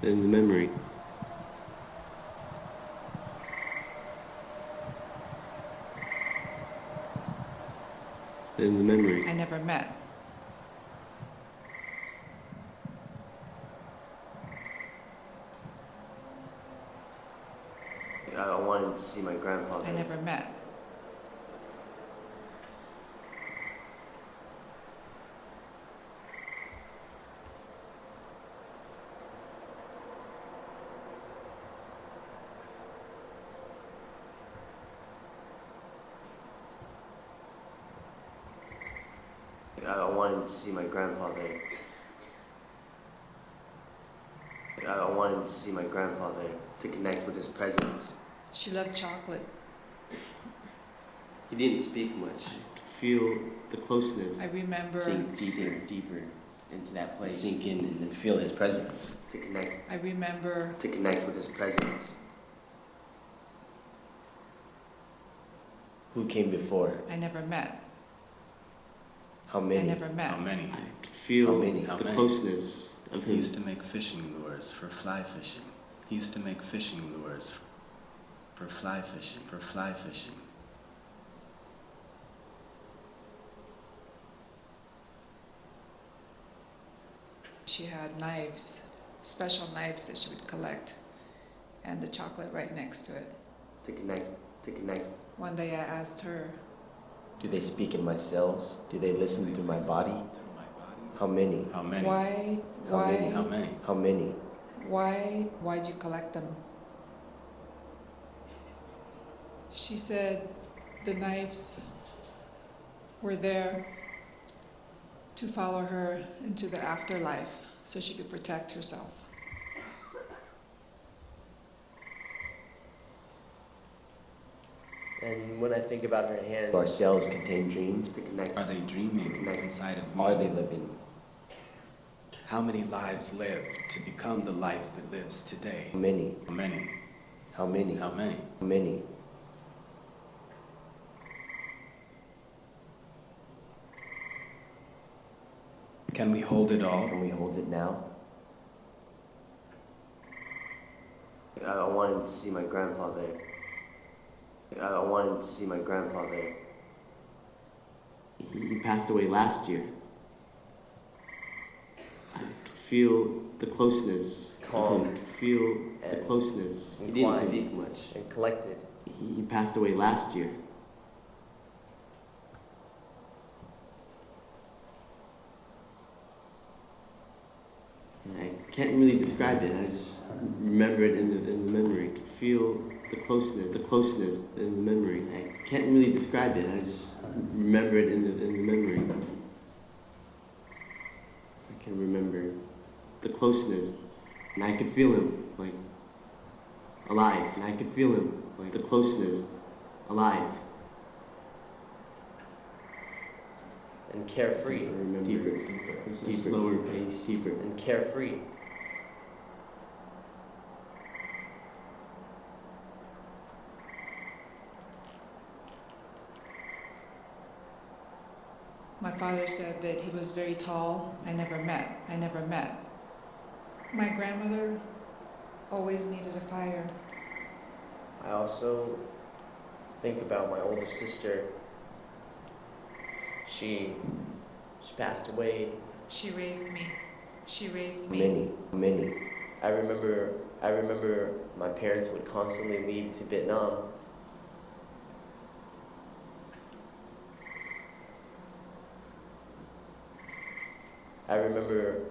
in the memory. In the memory. I never met. I wanted to see my grandfather. I never met. I wanted to see my grandfather. I wanted to see my grandfather, to connect with his presence. She loved chocolate. He didn't speak much. I could feel the closeness. I remember. Sink deeper into that place. Sink in and feel his presence. To connect. I remember. To connect with his presence. Who came before? I never met. How many? I never met. How many? I could feel How the many? closeness of He him. used to make fishing lures for fly fishing. He used to make fishing lures for fly fishing. She had knives, special knives that she would collect, and the chocolate right next to it. To connect. One day I asked her, Do they speak in my cells? Do they listen through my body? How many? How many? How many? why'd you collect them? She said the knives were there to follow her into the afterlife so she could protect herself. And when I think about her hands, our cells contain dreams to connect. Are they dreaming inside of me? Are they living? How many lives live to become the life that lives today? How many? How many? How many? How many? How many? Can we hold it all? Can we hold it now? I wanted to see my grandfather. I wanted to see my grandfather. He passed away last year. I could feel the closeness. Calm. I could feel the and closeness. He didn't quiet speak much. and collected. He passed away last year. And I can't really describe it. I just remember it in the memory. I could feel the closeness in the memory. I can't really describe it. I just remember it in the memory. I can remember the closeness, and I could feel him like alive. And I could feel him like the closeness, alive. And carefree. I remember Deeper. Deeper. Deeper. Slower pace, deeper. And carefree. My father said that he was very tall. I never met. My grandmother always needed a fire. I also think about my older sister. She passed away. She raised me. Many. I remember my parents would constantly leave to Vietnam. I remember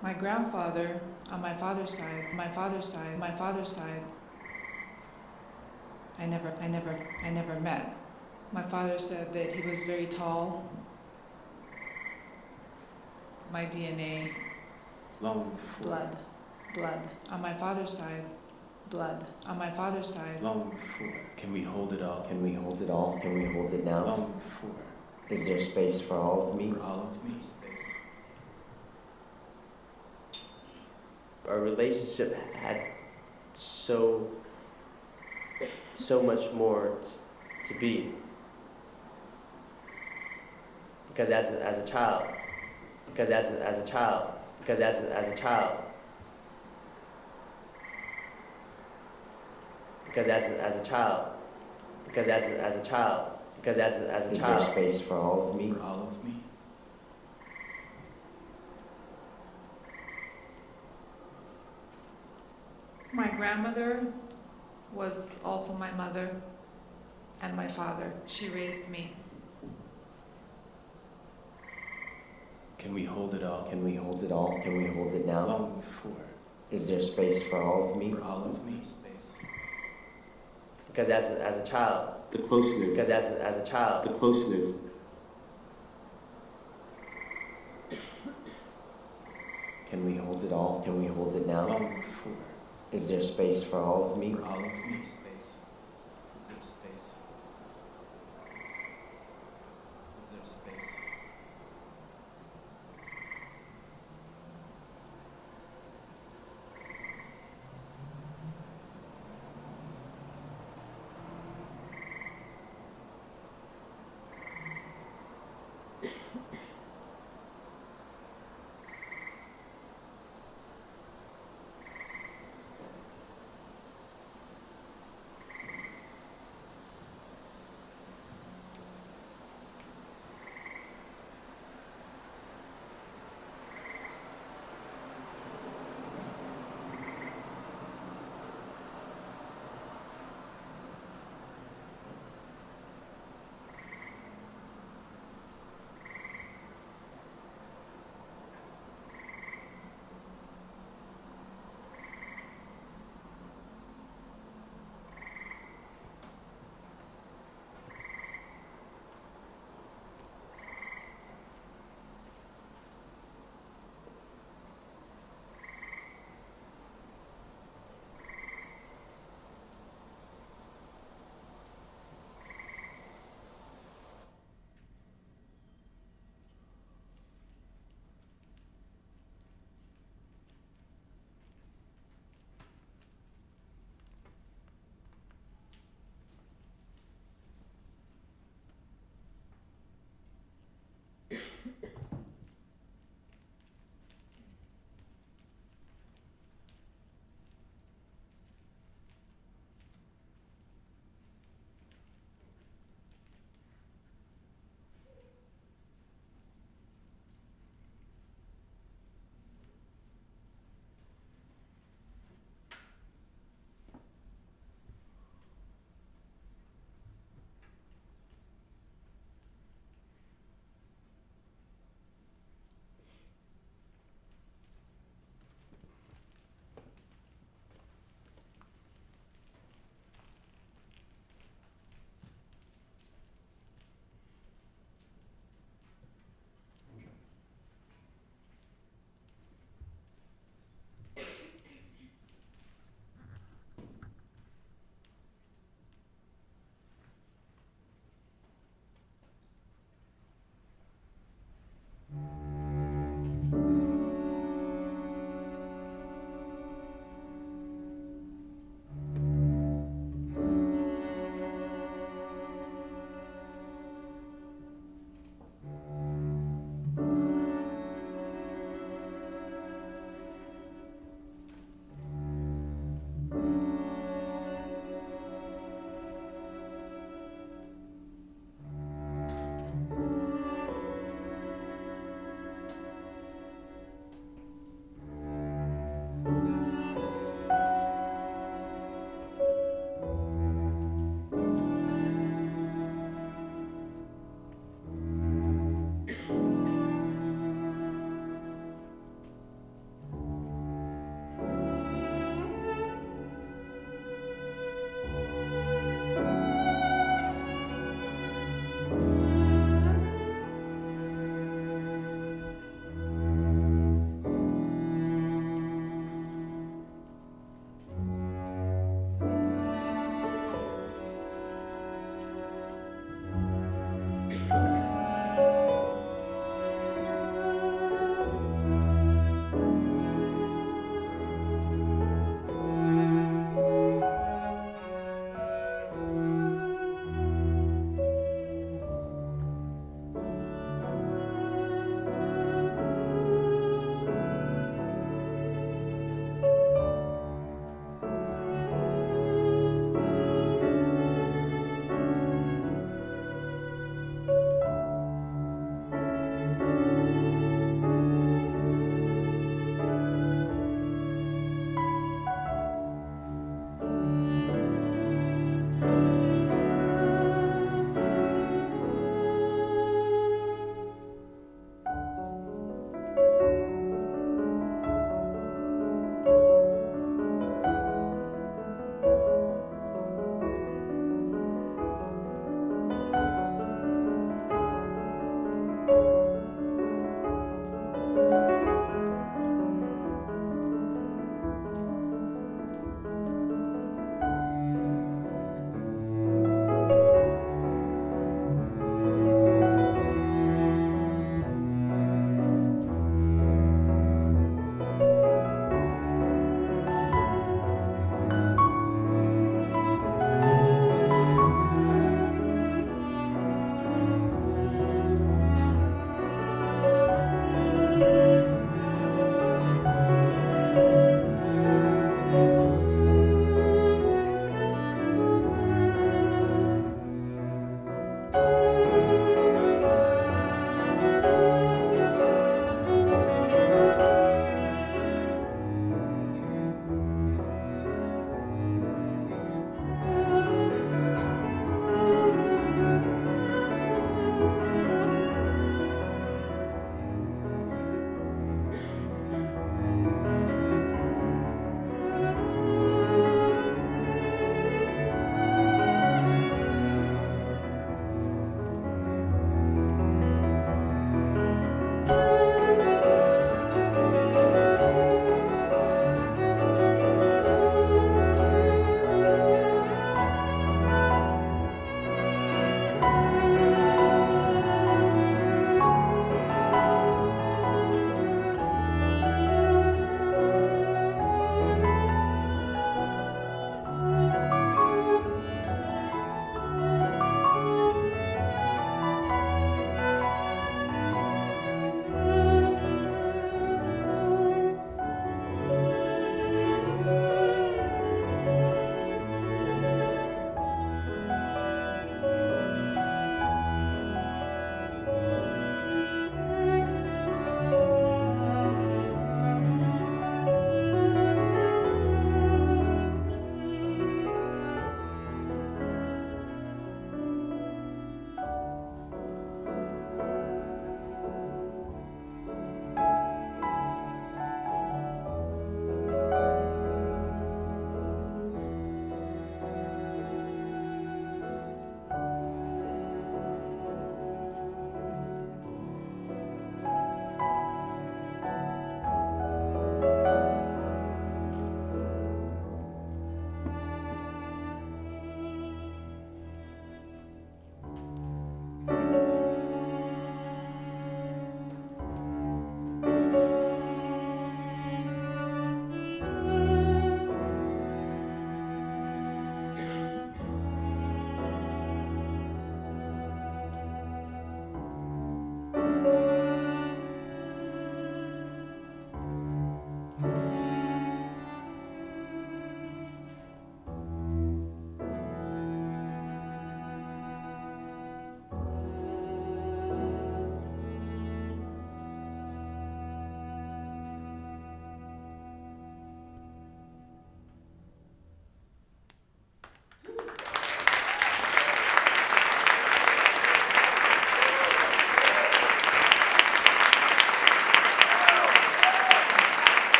My grandfather on my father's side, I never met. My father said that he was very tall. My DNA, Long before. blood. On my father's side, blood. On my father's side, Long before. Can we hold it all? Can we hold it all? Can we hold it now? Long before. Is there space for all of me? For all of me. Our relationship had so much more to be. because as a child, because as a child, because as a child, because as a child, because as a child, because as a child. Is there space for all of me? For all of me? My grandmother was also my mother and my father. She raised me. Can we hold it all? Can we hold it all? Can we hold it now? Long before. Is there space for all of me? For all of me? Because as a child, The closeness. because as a child, The closeness. Can we hold it all? Can we hold it now? Long before. Is there space for all of me? For all of me? Space. Is there space? Is there space?